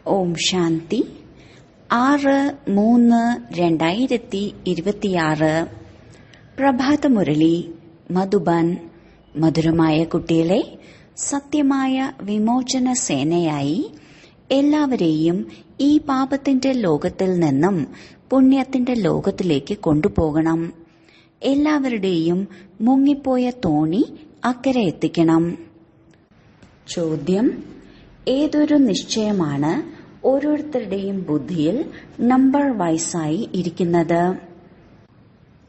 ഓം ശാന്തി 6/3/2026 പ്രഭാതമുരളി മധുബൻ. മധുരമായ കുട്ടികളെ, സത്യമായ വിമോചന സേനയായി എല്ലാവരെയും ഈ പാപത്തിന്റെ ലോകത്തിൽ നിന്നും പുണ്യത്തിന്റെ ലോകത്തിലേക്ക് കൊണ്ടുപോകണം. എല്ലാവരുടെയും മുങ്ങിപ്പോയ തോണി അക്കരെ എത്തിക്കണം. ചോദ്യം: ഏതൊരു നിശ്ചയമാണ് ഓരോരുത്തരുടെയും ബുദ്ധിയിൽ നമ്പർ വൈസായി ഇരിക്കുന്നത്?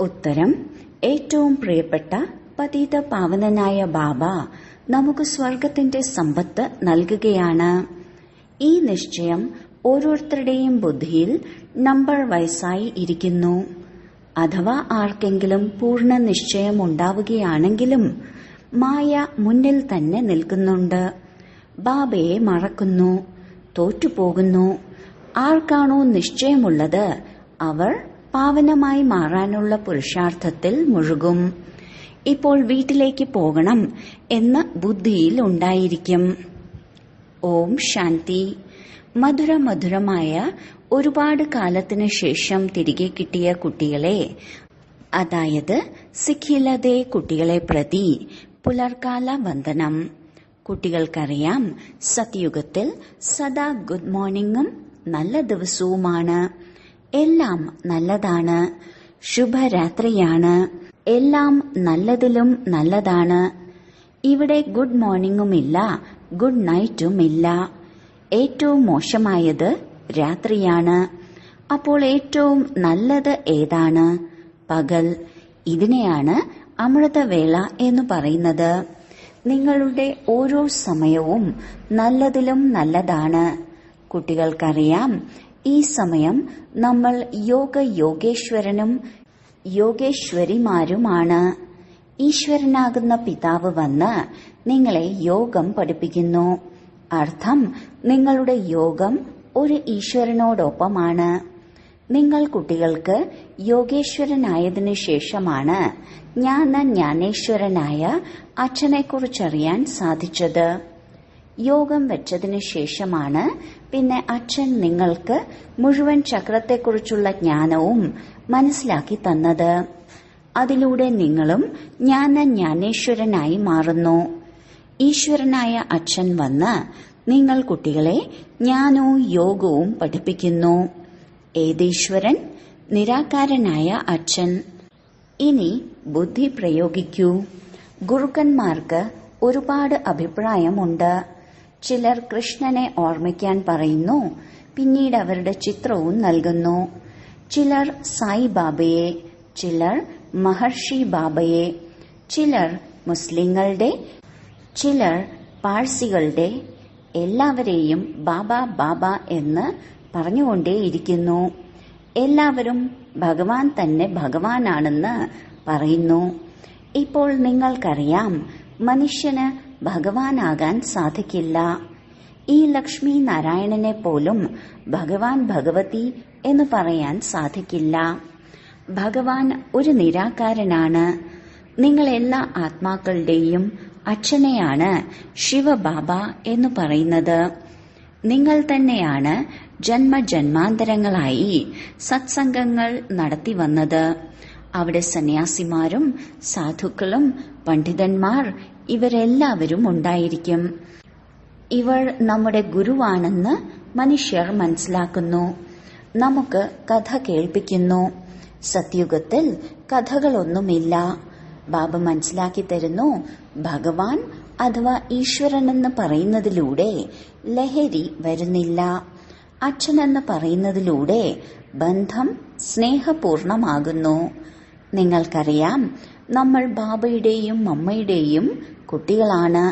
ഉത്തരം: ഏറ്റവും പ്രിയപ്പെട്ട പതിത പാവനനായ ബാബ നമുക്ക് സ്വർഗത്തിന്റെ സമ്പത്ത് നൽകുകയാണ്. ഈ നിശ്ചയം ഓരോരുത്തരുടെയും ബുദ്ധിയിൽ നമ്പർ വൈസായി ഇരിക്കുന്നു. അഥവാ ആർക്കെങ്കിലും പൂർണ്ണ നിശ്ചയം ഉണ്ടാവുകയാണെങ്കിലും മായ മുന്നിൽ തന്നെ നിൽക്കുന്നുണ്ട്. ബാബയെ മറക്കുന്നു, തോറ്റുപോകുന്നു. ആർക്കാണോ നിശ്ചയമുള്ളത് അവർ പാവനമായി മാറാനുള്ള പുരുഷാർത്ഥത്തിൽ മുഴുകും. ഇപ്പോൾ വീട്ടിലേക്ക് പോകണം എന്ന് ബുദ്ധിയിൽ ഉണ്ടായിരിക്കും. ഓം ശാന്തി. മധുരമായ ഒരുപാട് കാലത്തിനു ശേഷം തിരികെ കിട്ടിയ കുട്ടികളെ, അതായത് സിഖിലതെ കുട്ടികളെ പ്രതി പുലർക്കാല വന്ദനം. കുട്ടികൾക്കറിയാം, സത്യുഗത്തിൽ സദാ ഗുഡ് മോർണിംഗും നല്ല ദിവസവുമാണ്. എല്ലാം നല്ലതാണ്. ശുഭരാത്രിയാണ്. എല്ലാം നല്ലതിലും നല്ലതാണ്. ഇവിടെ ഗുഡ് മോർണിംഗുമില്ല, ഗുഡ് നൈറ്റുമില്ല. ഏറ്റവും മോശമായത് രാത്രിയാണ്. അപ്പോൾ ഏറ്റവും നല്ലത് ഏതാണ്? പകൽ. ഇതിനെയാണ് അമൃതവേള എന്ന് പറയുന്നത്. നിങ്ങളുടെ ഓരോ സമയവും നല്ലതിലും നല്ലതാണ്. കുട്ടികൾക്കറിയാം, ഈ സമയം നമ്മൾ യോഗേശ്വരനും യോഗേശ്വരിമാരുമാണ്. ഈശ്വരനാകുന്ന പിതാവ് വന്ന് നിങ്ങളെ യോഗം പഠിപ്പിക്കുന്നു. അർത്ഥം, നിങ്ങളുടെ യോഗം ഒരു ഈശ്വരനോടൊപ്പമാണ്. നിങ്ങൾ കുട്ടികൾക്ക് യോഗേശ്വരനായതിനു ശേഷമാണ് ജ്ഞാനേശ്വരനായ അച്ഛനെക്കുറിച്ചറിയാൻ സാധിച്ചത്. യോഗം വെച്ചതിനു ശേഷമാണ് പിന്നെ അച്ഛൻ നിങ്ങൾക്ക് മുഴുവൻ ചക്രത്തെക്കുറിച്ചുള്ള ജ്ഞാനവും മനസ്സിലാക്കി തന്നത്. അതിലൂടെ നിങ്ങളും ജ്ഞാനേശ്വരനായി മാറുന്നു. ഈശ്വരനായ അച്ഛൻ വന്ന് നിങ്ങൾ കുട്ടികളെ ജ്ഞാനവും യോഗവും പഠിപ്പിക്കുന്നു. ഏതീശ്വരൻ? നിരാകാരനായ അച്ഛൻ. ഇനി ബുദ്ധി പ്രയോഗിക്കൂ. ഗുരുക്കന്മാർക്ക് ഒരുപാട് അഭിപ്രായമുണ്ട്. ചിലർ കൃഷ്ണനെ ഓർമ്മിക്കാൻ പറയുന്നു, പിന്നീട് അവരുടെ ചിത്രവും നൽകുന്നു. ചിലർ സായിബാബയെ, ചിലർ മഹർഷി ബാബയെ, ചിലർ മുസ്ലിങ്ങളുടെ, ചിലർ പാഴ്സികളുടെ. എല്ലാവരെയും ബാബ ബാബ എന്ന് പറഞ്ഞുകൊണ്ടേയിരിക്കുന്നു. എല്ലാവരും ഭഗവാൻ തന്നെ ഭഗവാനാണെന്ന് പറയുന്നു. ഇപ്പോൾ നിങ്ങൾക്കറിയാം, മനുഷ്യന് ഭഗവാനാകാൻ സാധിക്കില്ല. ഈ ലക്ഷ്മി നാരായണനെ പോലും ഭഗവാൻ ഭഗവതി എന്ന് പറയാൻ സാധിക്കില്ല. ഭഗവാൻ ഒരു നിരാകാരനാണ്. നിങ്ങൾ എല്ലാ ആത്മാക്കളുടെയും അച്ഛനെയാണ് ശിവബാബ എന്ന് പറയുന്നത്. നിങ്ങൾ തന്നെയാണ് ജന്മജന്മാന്തരങ്ങളായി സത്സംഗങ്ങൾ നടത്തി വന്നത്. അവിടെ സന്യാസിമാരും സാധുക്കളും പണ്ഡിതന്മാർ ഇവരെല്ലാവരും ഉണ്ടായിരിക്കും. ഇവർ നമ്മുടെ ഗുരുവാണെന്ന് മനുഷ്യർ മനസ്സിലാക്കുന്നു. നമുക്ക് കഥ കേൾപ്പിക്കുന്നു. സത്യുഗത്തിൽ കഥകളൊന്നുമില്ല. ബാബ മനസ്സിലാക്കി തരുന്നു, ഭഗവാൻ അഥവാ ഈശ്വരനെന്ന് പറയുന്നതിലൂടെ ലഹരി വരുന്നില്ല. അച്ഛനെന്ന് പറയുന്നതിലൂടെ ബന്ധം സ്നേഹപൂർണമാകുന്നു. നിങ്ങൾക്കറിയാം, നമ്മൾ ബാബയുടെയും മമ്മയുടെയും കുട്ടികളാണ്.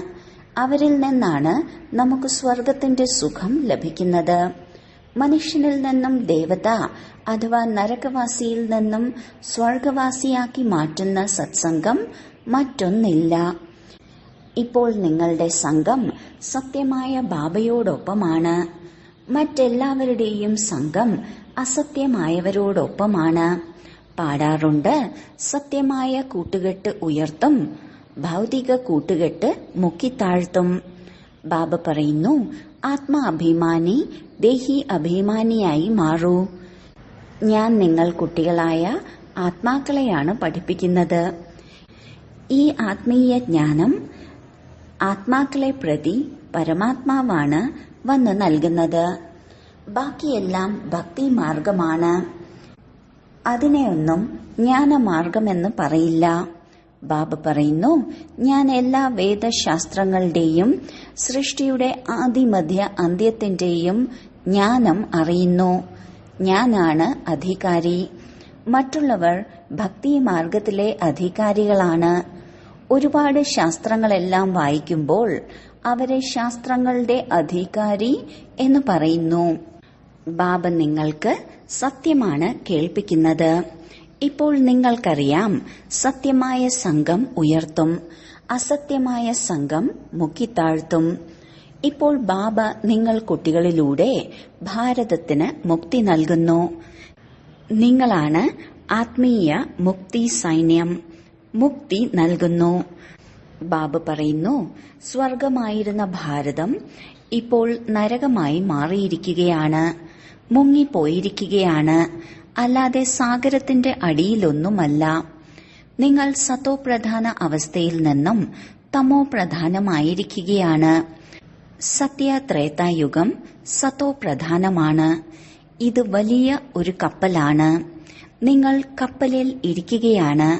അവരിൽ നിന്നാണ് നമുക്ക് സ്വർഗത്തിന്റെ സുഖം ലഭിക്കുന്നത്. മനുഷ്യനിൽ നിന്നും ദേവത അഥവാ നരകവാസിയിൽ നിന്നും സ്വർഗവാസിയാക്കി മാറ്റുന്ന സത്സംഗം മറ്റൊന്നില്ല. ഇപ്പോൾ നിങ്ങളുടെ സംഘം സത്യമായ ബാബയോടൊപ്പമാണ്. മറ്റെല്ലാവരുടെയും സംഘം അസത്യമായവരോടൊപ്പമാണ്. പാടാറുണ്ട്, സത്യമായ കൂട്ടുകെട്ട് ഉയർത്തും, ഭൗതിക കൂട്ടുകെട്ട് മുക്കിത്താഴ്ത്തും. ബാബ പറയുന്നു, ആത്മാഭിമാനി ദേഹി അഭിമാനിയായി മാറൂ. ഞാൻ നിങ്ങൾ കുട്ടികളായ ആത്മാക്കളെയാണ് പഠിപ്പിക്കുന്നത്. ഈ ആത്മീയ ജ്ഞാനം ആത്മാക്കളെ പ്രതി പരമാത്മാവാണ് വന്ന് നൽകുന്നത്. ബാക്കിയെല്ലാം ഭക്തി മാർഗമാണ്. അതിനെയൊന്നും ജ്ഞാനമാർഗമെന്ന് പറയില്ല. ബാബ പറയുന്നു, ഞാൻ എല്ലാ വേദശാസ്ത്രങ്ങളുടെയും സൃഷ്ടിയുടെ ആദിമധ്യ അന്ത്യത്തിന്റെയും ജ്ഞാനം അറിയുന്നു. ഞാനാണ് അധികാരി. മറ്റുള്ളവർ ഭക്തി മാർഗത്തിലെ അധികാരികളാണ്. ഒരുപാട് ശാസ്ത്രങ്ങളെല്ലാം വായിക്കുമ്പോൾ അവരെ ശാസ്ത്രങ്ങളുടെ അധികാരി എന്ന് പറയുന്നു. ബാബ നിങ്ങൾക്ക് സത്യമാണ് കേൾപ്പിക്കുന്നത്. ഇപ്പോൾ നിങ്ങൾക്കറിയാം, സത്യമായ സംഘം ഉയർത്തും, അസത്യമായ സംഘം മുക്കിത്താഴ്ത്തും. ഇപ്പോൾ ബാബ നിങ്ങൾ കുട്ടികളിലൂടെ ഭാരതത്തിന് മുക്തി നൽകുന്നു. നിങ്ങളാണ് ആത്മീയ മുക്തി സൈന്യം. മുക്തി നൽകുന്നു. ബാബ പറയുന്നു, സ്വർഗമായിരുന്ന ഭാരതം ഇപ്പോൾ നരകമായി മാറിയിരിക്കുകയാണ്, മുങ്ങിപ്പോയിരിക്കുകയാണ്. അല്ലാതെ സാഗരത്തിന്റെ അടിയിലൊന്നുമല്ല. നിങ്ങൾ സതോ പ്രധാന അവസ്ഥയിൽ നിന്നും തമോ പ്രധാനമായിരിക്കുകയാണ്. സത്യത്രേതായുഗം സതോ പ്രധാനമാണ്. ഇത് വലിയ ഒരു കപ്പലാണ്. നിങ്ങൾ കപ്പലിൽ ഇരിക്കുകയാണ്.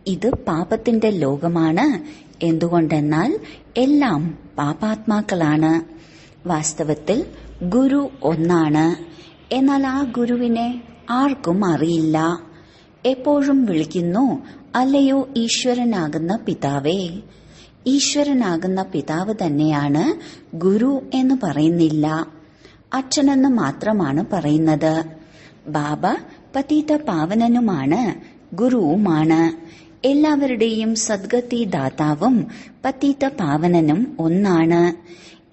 ഇത് പാപത്തിന്റെ ലോകമാണ്. എന്തുകൊണ്ടെന്നാൽ എല്ലാം പാപാത്മാക്കളാണ്. വാസ്തവത്തിൽ ഗുരു ഒന്നാണ്. എന്നാൽ ആ ഗുരുവിനെ ആർക്കും അറിയില്ല. എപ്പോഴും വിളിക്കുന്നു, അല്ലയോ ഈശ്വരനാകുന്ന പിതാവേ. ഈശ്വരനാകുന്ന പിതാവ് തന്നെയാണ് ഗുരു എന്ന് പറയുന്നില്ല. അച്ഛനെന്ന് മാത്രമാണ് പറയുന്നത്. ബാബ പതിത പാവനനുമാണ്, ഗുരുവുമാണ്. എല്ലാവരുടെയും സദ്ഗതി ദാതാവും പതിത പാവനനും ഒന്നാണ്.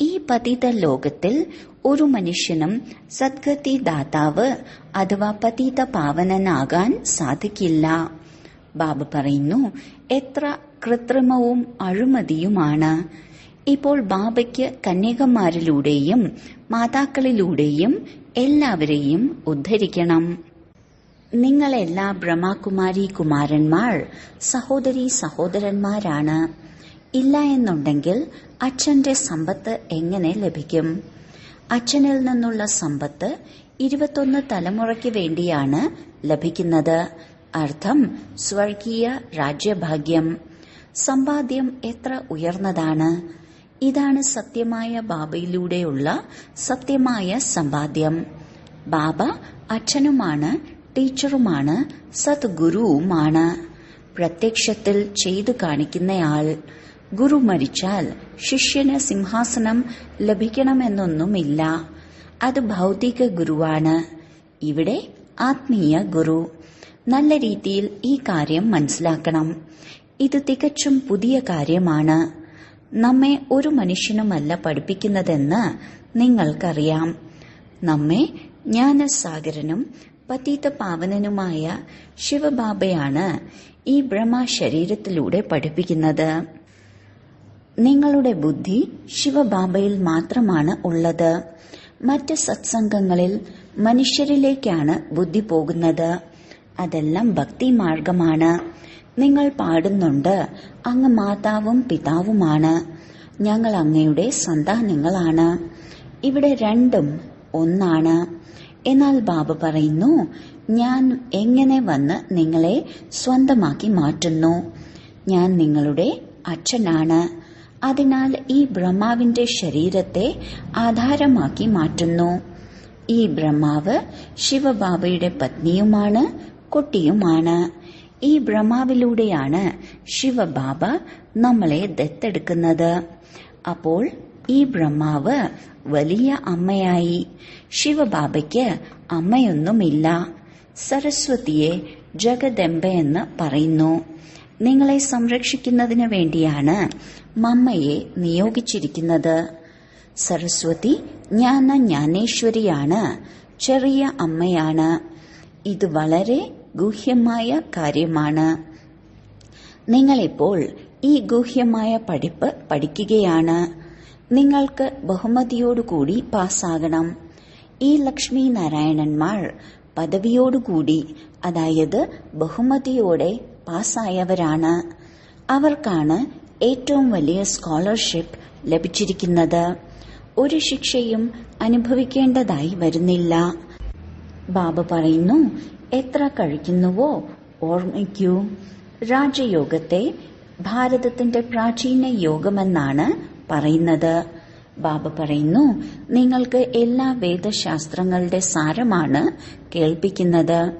ഈ പതിത ലോകത്തിൽ ഒരു മനുഷ്യനും സദ്ഗതി ദാതാവ് അഥവാ പതിത പാവനനാകാൻ സാധിക്കില്ല. ബാബ പറയുന്നു, എത്ര കൃത്രിമവും അഴിമതിയുമാണ്. ഇപ്പോൾ ബാബയ്ക്ക് കന്യകമാരിലൂടെയും മാതാക്കളിലൂടെയും എല്ലാവരെയും ഉദ്ധരിക്കണം. നിങ്ങളെല്ലാ ബ്രഹ്മകുമാരി കുമാരന്മാർ സഹോദരീ സഹോദരന്മാരാണ്. ഇല്ല എന്നുണ്ടെങ്കിൽ അച്ഛന്റെ സമ്പത്ത് എങ്ങനെ ലഭിക്കും? അച്ഛനിൽ നിന്നുള്ള സമ്പത്ത് 21 തലമുറയ്ക്ക് വേണ്ടിയാണ് ലഭിക്കുന്നത്. അർത്ഥം സ്വർഗീയ രാജ്യഭാഗ്യം. സമ്പാദ്യം എത്ര ഉയർന്നതാണ്. ഇതാണ് സത്യമായ ബാബയിലൂടെയുള്ള സത്യമായ സമ്പാദ്യം. ബാബ അച്ഛനുമാണ്, ടീച്ചറുമാണ്, സദ്ഗുരുവുമാണ്. പ്രത്യക്ഷത്തിൽ ചെയ്തു കാണിക്കുന്നയാൾ. ഗുരു മരിച്ചാൽ ശിഷ്യന് സിംഹാസനം ലഭിക്കണമെന്നൊന്നുമില്ല. അത് ഭൗതിക ഗുരുവാണ്. ഇവിടെ ആത്മീയ ഗുരു. നല്ല രീതിയിൽ ഈ കാര്യം മനസ്സിലാക്കണം. ഇത് തികച്ചും പുതിയ കാര്യമാണ്. നമ്മെ ഒരു മനുഷ്യനുമല്ല പഠിപ്പിക്കുന്നതെന്ന് നിങ്ങൾക്കറിയാം. നമ്മെ ജ്ഞാനസാഗരനും പതിത പാവനനുമായ ശിവബാബയാണ് ഈ ബ്രഹ്മ ശരീരത്തിലൂടെ പഠിപ്പിക്കുന്നത്. നിങ്ങളുടെ ബുദ്ധി ശിവബാബയിൽ മാത്രമാണ് ഉള്ളത്. മറ്റ് സത്സംഗങ്ങളിൽ മനുഷ്യരിലേക്കാണ് ബുദ്ധി പോകുന്നത്. അതെല്ലാം ഭക്തി മാർഗമാണ്. നിങ്ങൾ പാടുന്നുണ്ട്, അങ്ങ് മാതാവും പിതാവുമാണ്, ഞങ്ങൾ അങ്ങയുടെ സന്താനങ്ങളാണ്. ഇവിടെ രണ്ടും ഒന്നാണ്. എന്നാൽ ബാബ പറയുന്നു, ഞാൻ എങ്ങനെ വന്ന് നിങ്ങളെ സ്വന്തമാക്കി മാറ്റുന്നു? ഞാൻ നിങ്ങളുടെ അച്ഛനാണ്. അതിനാൽ ഈ ബ്രഹ്മാവിന്റെ ശരീരത്തെ ആധാരമാക്കി മാറ്റുന്നു. ഈ ബ്രഹ്മാവ് ശിവബാബയുടെ പത്നിയുമാണ്, കുട്ടിയുമാണ്. ഈ ബ്രഹ്മാവിലൂടെയാണ് ശിവബാബ നമ്മളെ ദത്തെടുക്കുന്നത്. അപ്പോൾ ഈ ബ്രഹ്മാവ് വലിയ അമ്മയായി. ശിവബാബയ്ക്ക് അമ്മയൊന്നുമില്ല. സരസ്വതിയെ ജഗദംബയെന്ന് പറയുന്നു. നിങ്ങളെ സംരക്ഷിക്കുന്നതിന് വേണ്ടിയാണ് മമ്മയെ നിയോഗിച്ചിരിക്കുന്നത്. സരസ്വതി ജ്ഞാനേശ്വരിയാണ്, ചെറിയ അമ്മയാണ്. ഇത് വളരെ ഗൂഹ്യമായ കാര്യമാണ്. നിങ്ങളിപ്പോൾ ഈ ഗൂഹ്യമായ പഠിപ്പ് പഠിക്കുകയാണ്. നിങ്ങൾക്ക് ബഹുമതിയോടുകൂടി പാസ്സാകണം. ഈ ലക്ഷ്മി നാരായണന്മാർ പദവിയോടുകൂടി, അതായത് ബഹുമതിയോടെ പാസ്സായവരാണ്. അവർക്കാണ് ഏറ്റവും വലിയ സ്കോളർഷിപ്പ് ലഭിച്ചിരിക്കുന്നത്. ഒരു ശിക്ഷയും അനുഭവിക്കേണ്ടതായി വരുന്നില്ല. ബാബ പറയുന്നു, എത്ര കഴിക്കുന്നുവോ ഓർമ്മിക്കൂ. രാജയോഗത്തെ ഭാരതത്തിന്റെ പ്രാചീന യോഗമെന്നാണ് പറയുന്നത്. ബാബ പറയുന്നു, നിങ്ങൾക്ക് എല്ലാ വേദശാസ്ത്രങ്ങളുടെ സാരമാണ് കേൾപ്പിക്കുന്നത്.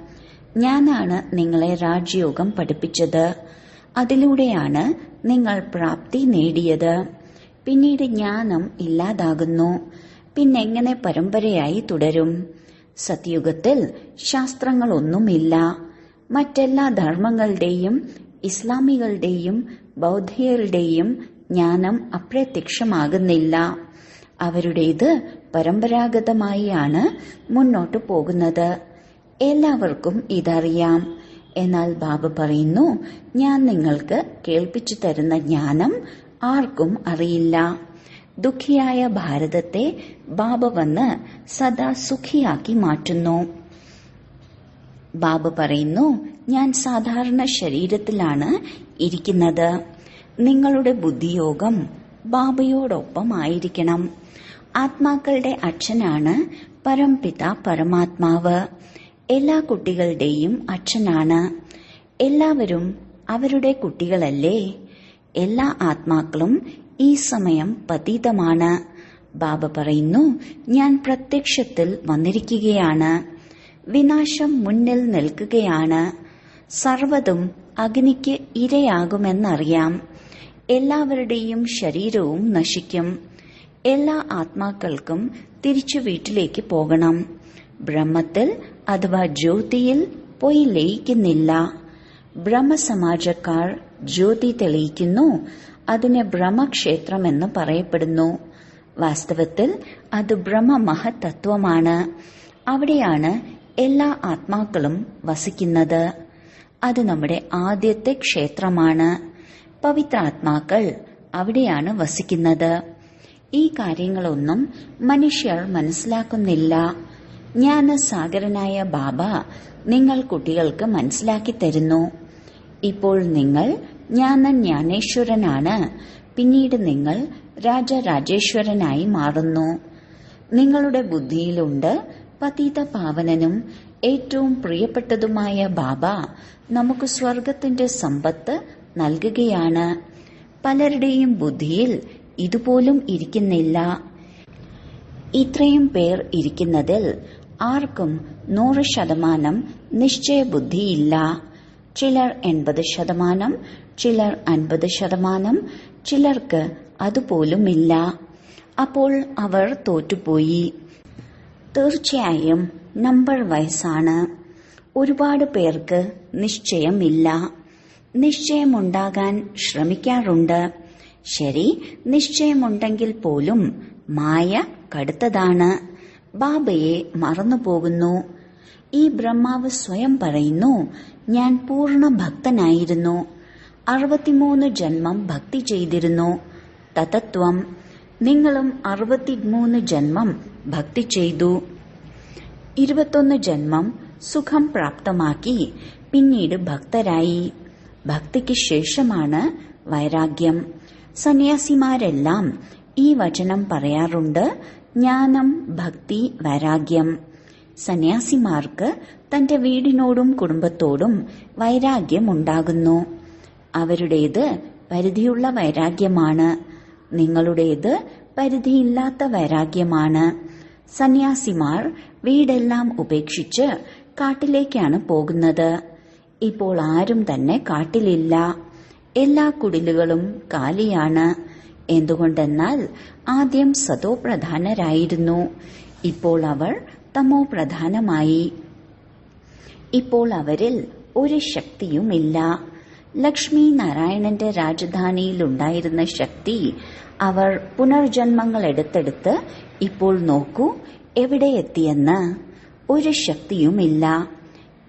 ഞാനാണ് നിങ്ങളെ രാജയോഗം പഠിപ്പിച്ചത്. അതിലൂടെയാണ് നിങ്ങൾ പ്രാപ്തി നേടിയത്. പിന്നീട് ജ്ഞാനം ഇല്ലാതാകുന്നു. പിന്നെങ്ങനെ പരമ്പരയായി തുടരും? സത്യുഗത്തിൽ ശാസ്ത്രങ്ങളൊന്നുമില്ല. മറ്റെല്ലാ ധർമ്മങ്ങളുടെയും ഇസ്ലാമികളുടെയും ബൗദ്ധിയരുടെയും ജ്ഞാനം അപ്രത്യക്ഷമാകുന്നില്ല. അവരുടേത് പരമ്പരാഗതമായാണ് മുന്നോട്ടു പോകുന്നത്. എല്ലാവർക്കും ഇതറിയാം. എന്നാൽ ബാബ പറയുന്നു, ഞാൻ നിങ്ങൾക്ക് കേൾപ്പിച്ചു തരുന്ന ജ്ഞാനം ആർക്കും അറിയില്ല. ദുഃഖിയായ ഭാരതത്തെ ബാബ വന്ന് സദാ സുഖിയാക്കി മാറ്റുന്നു. ബാബ പറയുന്നു, ഞാൻ സാധാരണ ശരീരത്തിലാണ് ഇരിക്കുന്നത്. നിങ്ങളുടെ ബുദ്ധിയോഗം ബാബയോടൊപ്പമായിരിക്കണം. ആത്മാക്കളുടെ അച്ഛനാണ് പരംപിത പരമാത്മാവ്. എല്ലാ കുട്ടികളുടെയും അച്ഛനാണ്. എല്ലാവരും അവരുടെ കുട്ടികളല്ലേ? എല്ലാ ആത്മാക്കളും ഈ സമയം പതീതമാണ്. ബാബ പറയുന്നു, ഞാൻ പ്രത്യക്ഷത്തിൽ വന്നിരിക്കുകയാണ്. വിനാശം മുന്നിൽ നിൽക്കുകയാണ്. സർവ്വതും അഗ്നിക്ക് ഇരയാകുമെന്നറിയാം. എല്ലാവരുടെയും ശരീരവും നശിക്കും. എല്ലാ ആത്മാക്കൾക്കും തിരിച്ചു വീട്ടിലേക്ക് പോകണം. ബ്രഹ്മത്തിൽ അഥവാ ജ്യോതിയിൽ പോയി ലയിക്കുന്നില്ല. ബ്രഹ്മസമാജക്കാർ ജ്യോതി തെളിയിക്കുന്നു. അതിന് ബ്രഹ്മക്ഷേത്രമെന്ന് പറയപ്പെടുന്നു. വാസ്തവത്തിൽ അത് ബ്രഹ്മമഹത്തത്വമാണ്. അവിടെയാണ് എല്ലാ ആത്മാക്കളും വസിക്കുന്നത്. അത് നമ്മുടെ ആദ്യത്തെ ക്ഷേത്രമാണ്. പവിത്രാത്മാക്കൾ അവിടെയാണ് വസിക്കുന്നത്. ഈ കാര്യങ്ങളൊന്നും മനുഷ്യർ മനസ്സിലാക്കുന്നില്ല. ജ്ഞാനസാഗരനായ ബാബ നിങ്ങൾ കുട്ടികൾക്ക് മനസ്സിലാക്കി തരുന്നു. ഇപ്പോൾ നിങ്ങൾ ജ്ഞാനജ്ഞാനേശ്വരനാണ്. പിന്നീട് നിങ്ങൾ രാജരാജേശ്വരനായി മാറുന്നു. നിങ്ങളുടെ ബുദ്ധിയിലുണ്ട് പതിത പാവനനും ഏറ്റവും പ്രിയപ്പെട്ടതുമായ ബാബ നമുക്ക് സ്വർഗത്തിന്റെ സമ്പത്ത് നൽകുകയാണ്. പലരുടെയും ബുദ്ധിയിൽ ഇതുപോലും ഇരിക്കുന്നില്ല. ഇത്രയും പേർ ഇരിക്കുന്നതിൽ ആർക്കും 100% നിശ്ചയബുദ്ധിയില്ല. ചിലർ 80%, ചിലർ 50%, ചിലർക്ക് അതുപോലുമില്ല. അപ്പോൾ അവർ തോറ്റുപോയി. തീർച്ചയായും നമ്പർ വയസ്സാണ്. ഒരുപാട് പേർക്ക് നിശ്ചയമില്ല. നിശ്ചയമുണ്ടാകാൻ ശ്രമിക്കാറുണ്ട്. ശരി, നിശ്ചയമുണ്ടെങ്കിൽ പോലും മായ കടുത്തതാണ്. ബാബയെ മറന്നുപോകുന്നു. ഈ ബ്രഹ്മാവ് സ്വയം പറയുന്നു, ഞാൻ പൂർണ്ണ ഭക്തനായിരുന്നു. 63 ജന്മം ഭക്തി ചെയ്തിരുന്നു. തതത്വം. നിങ്ങളും 63 ജന്മം ഭക്തി ചെയ്തു. 21 ജന്മം സുഖം പ്രാപ്തമാക്കി. പിന്നീട് ഭക്തരായി. ഭക്തിക്ക് ശേഷമാണ് വൈരാഗ്യം. സന്യാസിമാരെല്ലാം ഈ വചനം പറയാറുണ്ട്, ജ്ഞാനം, ഭക്തി, വൈരാഗ്യം. സന്യാസിമാർക്ക് തന്റെ വീടിനോടും കുടുംബത്തോടും വൈരാഗ്യമുണ്ടാകുന്നു. അവരുടേത് പരിധിയുള്ള വൈരാഗ്യമാണ്. നിങ്ങളുടേത് പരിധിയില്ലാത്ത വൈരാഗ്യമാണ്. സന്യാസിമാർ വീടെല്ലാം ഉപേക്ഷിച്ച് കാട്ടിലേക്കാണ് പോകുന്നത്. ഇപ്പോൾ ആരും തന്നെ കാട്ടിലില്ല. എല്ലാ കുടിലുകളും കാലിയാണ്. എന്തുകൊണ്ടെന്നാൽ ആദ്യം സതോ പ്രധാനരായിരുന്നു. ഇപ്പോൾ അവർ തമോ പ്രധാനമായി. ഇപ്പോൾ അവരിൽ ഒരു ശക്തിയുമില്ല. ലക്ഷ്മി നാരായണന്റെ രാജധാനിയിലുണ്ടായിരുന്ന ശക്തി അവർ പുനർജന്മങ്ങൾ എടുത്തെടുത്ത് ഇപ്പോൾ നോക്കൂ എവിടെ എത്തിയെന്ന്. ഒരു ശക്തിയുമില്ല.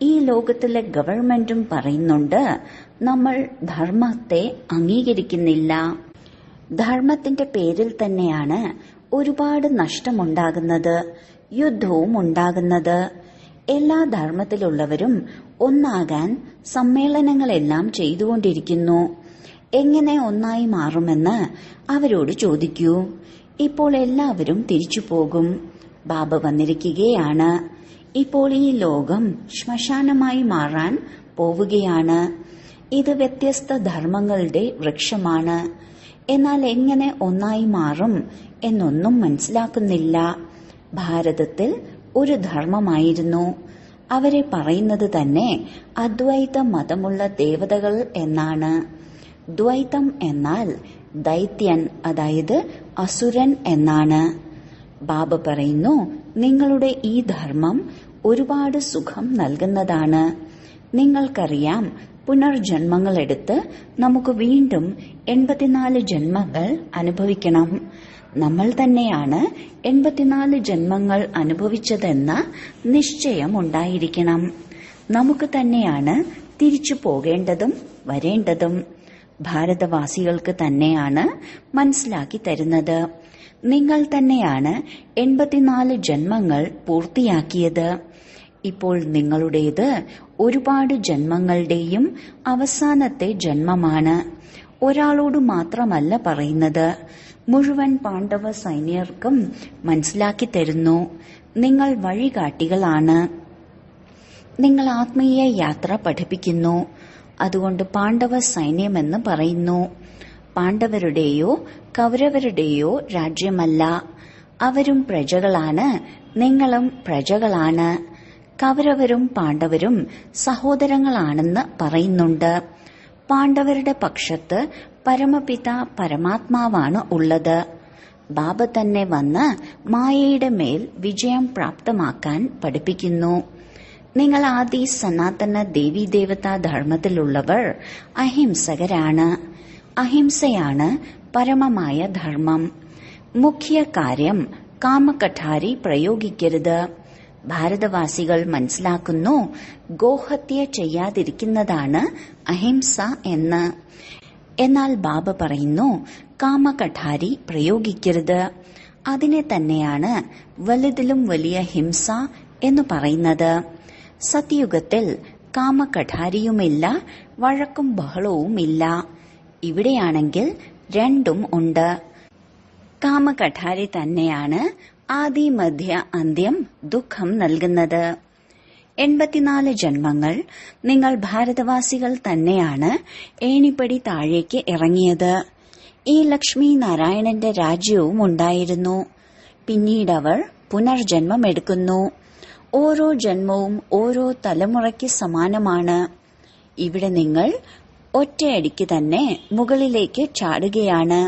ഈ ലോകത്തിലെ ഗവൺമെന്റും പറയുന്നുണ്ട് നമ്മൾ ധർമ്മത്തെ അംഗീകരിക്കുന്നില്ല. ധർമ്മത്തിന്റെ പേരിൽ തന്നെയാണ് ഒരുപാട് നഷ്ടമുണ്ടാകുന്നത്, യുദ്ധവും ഉണ്ടാകുന്നത്. എല്ലാ ധർമ്മത്തിലുള്ളവരും ഒന്നാകാൻ സമ്മേളനങ്ങളെല്ലാം ചെയ്തുകൊണ്ടിരിക്കുന്നു. എങ്ങനെ ഒന്നായി മാറുമെന്ന് അവരോട് ചോദിക്കൂ. ഇപ്പോൾ എല്ലാവരും തിരിച്ചു പോകും. ബാബ വന്നിരിക്കുകയാണ്. ഇപ്പോൾ ഈ ലോകം ശ്മശാനമായി മാറാൻ പോവുകയാണ്. ഇത് വ്യത്യസ്ത ധർമ്മങ്ങളുടെ വൃക്ഷമാണ്. എന്നാൽ എങ്ങനെ ഒന്നായി മാറും എന്നൊന്നും മനസ്സിലാക്കുന്നില്ല. ഭാരതത്തിൽ ഒരു ധർമ്മമായിരുന്നു. അവരെ പറയുന്നത് തന്നെ അദ്വൈത മതമുള്ള ദേവതകൾ എന്നാണ്. ദ്വൈതം എന്നാൽ ദൈത്യൻ, അതായത് അസുരൻ എന്നാണ്. ബാബ പറയുന്നു, നിങ്ങളുടെ ഈ ധർമ്മം ഒരുപാട് സുഖം നൽകുന്നതാണ്. നിങ്ങൾക്കറിയാം, പുനർജന്മങ്ങളെടുത്ത് നമുക്ക് വീണ്ടും 84 ജന്മങ്ങൾ അനുഭവിക്കണം. നമ്മൾ തന്നെയാണ് 84 ജന്മങ്ങൾ അനുഭവിച്ചതെന്ന നിശ്ചയം ഉണ്ടായിരിക്കണം. നമുക്ക് തന്നെയാണ് തിരിച്ചു പോകേണ്ടതും വരേണ്ടതും. ഭാരതവാസികൾക്ക് തന്നെയാണ് മനസ്സിലാക്കി തരുന്നത്. നിങ്ങൾ തന്നെയാണ് 84 ജന്മങ്ങൾ പൂർത്തിയാക്കിയത്. ഇപ്പോൾ നിങ്ങളുടേത് ഒരുപാട് ജന്മങ്ങളുടെയും അവസാനത്തെ ജന്മമാണ്. ഒരാളോട് മാത്രമല്ല പറയുന്നത്, മുഴുവൻ പാണ്ഡവ സൈന്യർക്കും മനസ്സിലാക്കി തരുന്നു. നിങ്ങൾ വഴികാട്ടികളാണ്. നിങ്ങൾ ആത്മീയ യാത്ര പഠിപ്പിക്കുന്നു. അതുകൊണ്ട് പാണ്ഡവ സൈന്യമെന്ന് പറയുന്നു. പാണ്ഡവരുടെയോ കൗരവരുടെയോ രാജ്യമല്ല. അവരും പ്രജകളാണ്, നിങ്ങളും പ്രജകളാണ്. കൗരവരും പാണ്ഡവരും സഹോദരങ്ങളാണെന്ന് പറയുന്നുണ്ട്. പാണ്ഡവരുടെ പക്ഷത്ത് പരമപിത പരമാത്മാവാണ് ഉള്ളത്. ബാബ തന്നെ വന്ന് മായയുടെ മേൽ വിജയം പ്രാപ്തമാക്കാൻ പഠിപ്പിക്കുന്നു. നിങ്ങൾ ആദി സനാതന ദേവീദേവതാ ധർമ്മത്തിലുള്ളവർ അഹിംസകരാണ്. അഹിംസയാണ് പരമമായ ധർമ്മം. മുഖ്യ കാര്യം കാമകഠാരി പ്രയോഗിക്കരുത്. ഭാരതവാസികൾ മനസ്സിലാക്കുന്നു, ഗോഹത്യ ചെയ്യാതിരിക്കുന്നതാണ് അഹിംസ എന്ന്. എന്നാൽ ബാബ പറയുന്നു, കാമകഠാരി പ്രയോഗിക്കരുത്. അതിനെ തന്നെയാണ് വലുതിലും വലിയ ഹിംസ എന്ന് പറയുന്നത്. സത്യുഗത്തിൽ കാമകഠാരിയുമില്ല, വഴക്കും ബഹളവുമില്ല. ഇവിടെയാണെങ്കിൽ രണ്ടും ഉണ്ട്. കാമകഠാരി തന്നെയാണ് ആദി മധ്യ അന്ത്യം ദുഃഖം നൽകുന്നത്. 84 ജന്മങ്ങൾ നിങ്ങൾ ഭാരതവാസികൾ തന്നെയാണ് ഏണിപ്പടി താഴേക്ക് ഇറങ്ങിയത്. ഈ ലക്ഷ്മി നാരായണന്റെ രാജ്യവും ഉണ്ടായിരുന്നു. പിന്നീടവർ പുനർജന്മം എടുക്കുന്നു. ഓരോ ജന്മവും ഓരോ തലമുറയ്ക്ക് സമാനമാണ്. ഇവിടെ നിങ്ങൾ ഒറ്റയടിക്ക് തന്നെ മുകളിലേക്ക് ചാടുകയാണ്.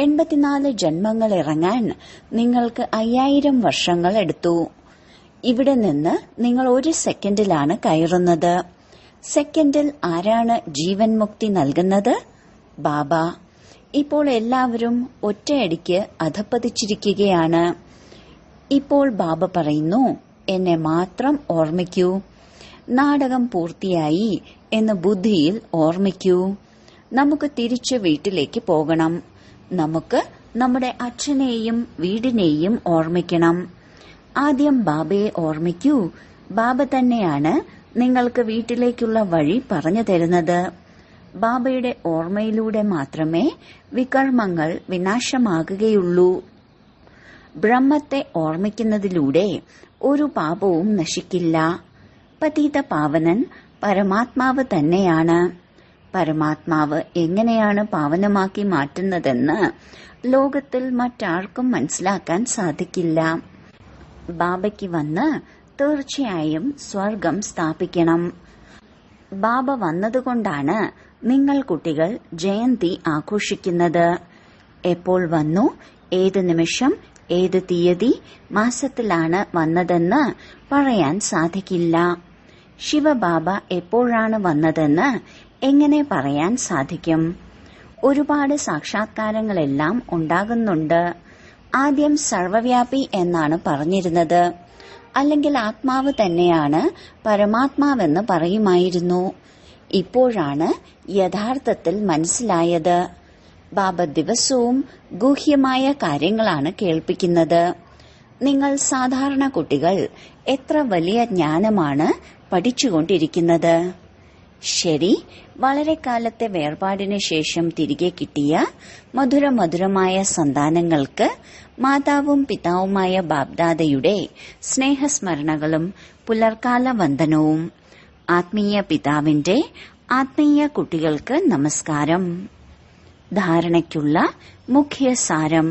84 ജന്മങ്ങൾ ഇറങ്ങാൻ നിങ്ങൾക്ക് 5000 വർഷങ്ങൾ എടുത്തു. ഇവിടെ നിന്ന് നിങ്ങൾ 1 സെക്കൻഡിലാണ് കയറുന്നത്. സെക്കൻഡിൽ ആരാണ് ജീവൻ മുക്തി നൽകുന്നത്? ബാബ. ഇപ്പോൾ എല്ലാവരും ഒറ്റയടിക്ക് അധപ്പതിച്ചിരിക്കുകയാണ്. ഇപ്പോൾ ബാബ പറയുന്നു, എന്നെ മാത്രം ഓർമ്മിക്കൂ. നാടകം പൂർത്തിയായി എന്ന് ബുദ്ധിയിൽ ഓർമ്മിക്കൂ. നമുക്ക് തിരിച്ച് വീട്ടിലേക്ക് പോകണം. നമുക്ക് നമ്മുടെ അച്ഛനെയും വീടിനെയും ഓർമ്മിക്കണം. ആദ്യം ബാബയെ ഓർമ്മിക്കൂ. ബാബ തന്നെയാണ് നിങ്ങൾക്ക് വീട്ടിലേക്കുള്ള വഴി പറഞ്ഞു തരുന്നത്. ബാബയുടെ ഓർമ്മയിലൂടെ മാത്രമേ വികർമ്മങ്ങൾ വിനാശമാകുകയുള്ളൂ. ബ്രഹ്മത്തെ ഓർമ്മിക്കുന്നതിലൂടെ ഒരു പാപവും നശിക്കില്ല. പതീത പാവനൻ പരമാത്മാവ് തന്നെയാണ്. പരമാത്മാവ് എങ്ങനെയാണ് പാവനമാക്കി മാറ്റുന്നതെന്ന് ലോകത്തിൽ മറ്റാർക്കും മനസ്സിലാക്കാൻ സാധിക്കില്ല. ബാബയ്ക്ക് വന്ന് തീർച്ചയായും സ്വർഗം സ്ഥാപിക്കണം. ബാബ വന്നതുകൊണ്ടാണ് നിങ്ങൾ കുട്ടികൾ ജയന്തി ആഘോഷിക്കുന്നത്. എപ്പോൾ വന്നു, ഏത് നിമിഷം, ഏത് തീയതി, മാസത്തിലാണ് വന്നതെന്ന് പറയാൻ സാധിക്കില്ല. ശിവബാബ എപ്പോഴാണ് വന്നതെന്ന് എങ്ങനെ പറയാൻ സാധിക്കും? ഒരുപാട് സാക്ഷാത്കാരങ്ങളെല്ലാം ഉണ്ടാകുന്നുണ്ട്. ആദ്യം സർവവ്യാപി എന്നാണ് പറഞ്ഞിരുന്നത്. അല്ലെങ്കിൽ ആത്മാവ് തന്നെയാണ് പരമാത്മാവെന്ന് പറയുമായിരുന്നു. ഇപ്പോഴാണ് യഥാർത്ഥത്തിൽ മനസ്സിലായത്. ബാബ ദിവസവും ഗൂഹ്യമായ കാര്യങ്ങളാണ് കേൾപ്പിക്കുന്നത്. നിങ്ങൾ സാധാരണ കുട്ടികൾ എത്ര വലിയ ജ്ഞാനമാണ് പഠിച്ചുകൊണ്ടിരിക്കുന്നത്. ശരി, വളരെ കാലത്തെ വേർപാടിന് ശേഷം തിരികെ കിട്ടിയ മധുരമധുരമായ സന്താനങ്ങൾക്ക് മാതാവും പിതാവുമായ ബാബ്ദാദയുടെ സ്നേഹസ്മരണകളും പുലർക്കാല വന്ദനവും. ആത്മീയ പിതാവിന്റെ ആത്മീയ കുട്ടികൾക്ക് നമസ്കാരം. ധാരണയ്ക്കുള്ള മുഖ്യ സാരം: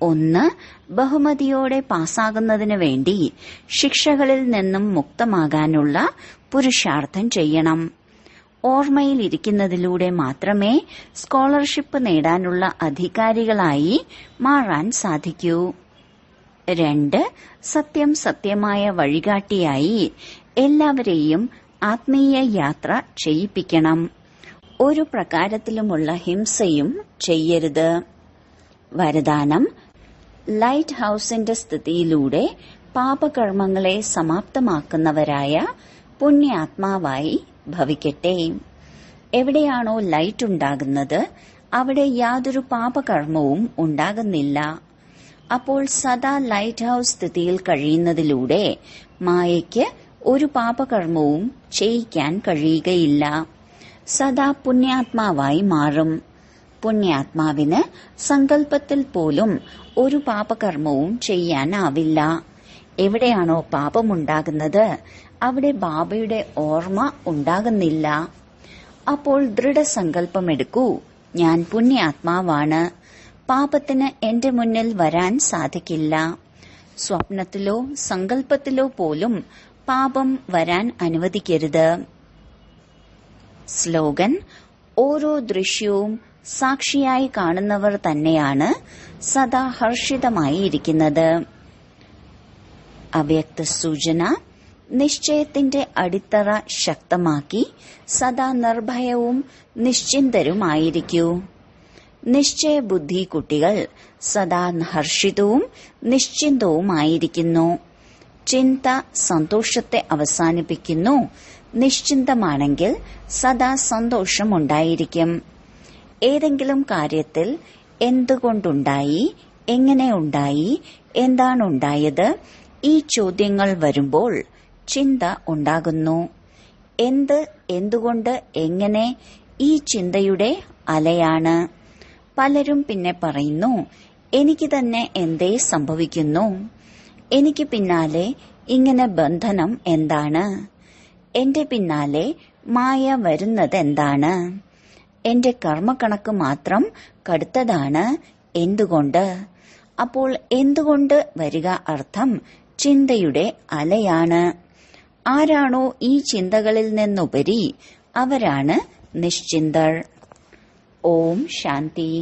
1. ബഹുമതിയോടെ പാസ്സാകുന്നതിനു വേണ്ടി ശിക്ഷകളിൽ നിന്നും മുക്തമാകാനുള്ള പുരുഷാർത്ഥം ചെയ്യണം. ഓർമ്മയിലിരിക്കുന്നതിലൂടെ മാത്രമേ സ്കോളർഷിപ്പ് നേടാനുള്ള അധികാരികളായി മാറാൻ സാധിക്കൂ. 2. സത്യം സത്യമായ വഴികാട്ടിയായി എല്ലാവരെയും ആത്മീയ യാത്ര ചെയ്യിപ്പിക്കണം. ഒരു പ്രകാരത്തിലുമുള്ള ഹിംസയും ചെയ്യരുത്. വരദാനം: ലൈറ്റ് ഹൌസിന്റെ സ്ഥിതിയിലൂടെ പാപകർമ്മങ്ങളെ സമാപ്തമാക്കുന്നവരായ പുണ്യാത്മാവായി ഭവിക്കട്ടെ. എവിടെയാണോ ലൈറ്റ് ഉണ്ടാകുന്നത് അവിടെ യാതൊരു പാപകർമ്മവും ഉണ്ടാകുന്നില്ല. അപ്പോൾ സദാ ലൈറ്റ് ഹൌസ് സ്ഥിതിയിൽ കഴിയുന്നതിലൂടെ മായയ്ക്ക് ഒരു പാപകർമ്മവും ചെയ്യിക്കാൻ കഴിയുകയില്ല. സദാ പുണ്യാത്മാവായി മാറും. പുണ്യാത്മാവിന് സങ്കല്പത്തിൽ പോലും ഒരു പാപകർമ്മവും ചെയ്യാനാവില്ല. എവിടെയാണോ പാപമുണ്ടാകുന്നത് അവിടെ ബാബയുടെ ഓർമ്മ ഉണ്ടാകുന്നില്ല. അപ്പോൾ ദൃഢസങ്കല്പമെടുക്കൂ, ഞാൻ പുണ്യാത്മാവാണ്. പാപത്തിന് എന്റെ മുന്നിൽ വരാൻ സാധിക്കില്ല. സ്വപ്നത്തിലോ സങ്കല്പത്തിലോ പോലും പാപം വരാൻ അനുവദിക്കരുത്. സ്ലോഗൻ: ഓരോ ദൃശ്യവും സാക്ഷിയായി കാണുന്നവർ തന്നെയാണ് സദാ ഹർഷിതമായി ഇരിക്കുന്നത്. അവ്യക്ത സൂചന: നിശ്ചയത്തിന്റെ അടിത്തറ ശക്തമാക്കി സദാ നിർഭയവും നിശ്ചിന്തരുമായിരിക്കൂ. നിശ്ചയബുദ്ധി കുട്ടികൾ സദാ ഹർഷിതവും നിശ്ചിന്തവുമായിരിക്കുന്നു. ചിന്ത സന്തോഷത്തെ അവസാനിപ്പിക്കുന്നു. നിശ്ചിന്തമാണെങ്കിൽ സദാ സന്തോഷമുണ്ടായിരിക്കും. ഏതെങ്കിലും കാര്യത്തിൽ എന്തുകൊണ്ടുണ്ടായി, എങ്ങനെ ഉണ്ടായി, എന്താണുണ്ടായത്, ഈ ചോദ്യങ്ങൾ വരുമ്പോൾ ചിന്ത ഉണ്ടാകുന്നു. എന്ത്, എന്തുകൊണ്ട്, എങ്ങനെ, ഈ ചിന്തയുടെ അലയാണ്. പലരും പിന്നെ പറയുന്നു, എനിക്ക് തന്നെ എന്തേ സംഭവിക്കുന്നു, എനിക്ക് പിന്നാലെ ഇങ്ങനെ ബന്ധനം എന്താണ്, എന്റെ പിന്നാലെ മായ വരുന്നതെന്താണ്, എന്റെ കർമ്മക്കണക്ക് മാത്രം കടുത്തതാണ്, എന്തുകൊണ്ട്? അപ്പോൾ എന്തുകൊണ്ട് വരിക അർത്ഥം ചിന്തയുടെ അലയാണ്. ആരാണോ ഈ ചിന്തകളിൽ നിന്നുപരി അവരാണ് നിശ്ചിന്തർ. ഓം ശാന്തി.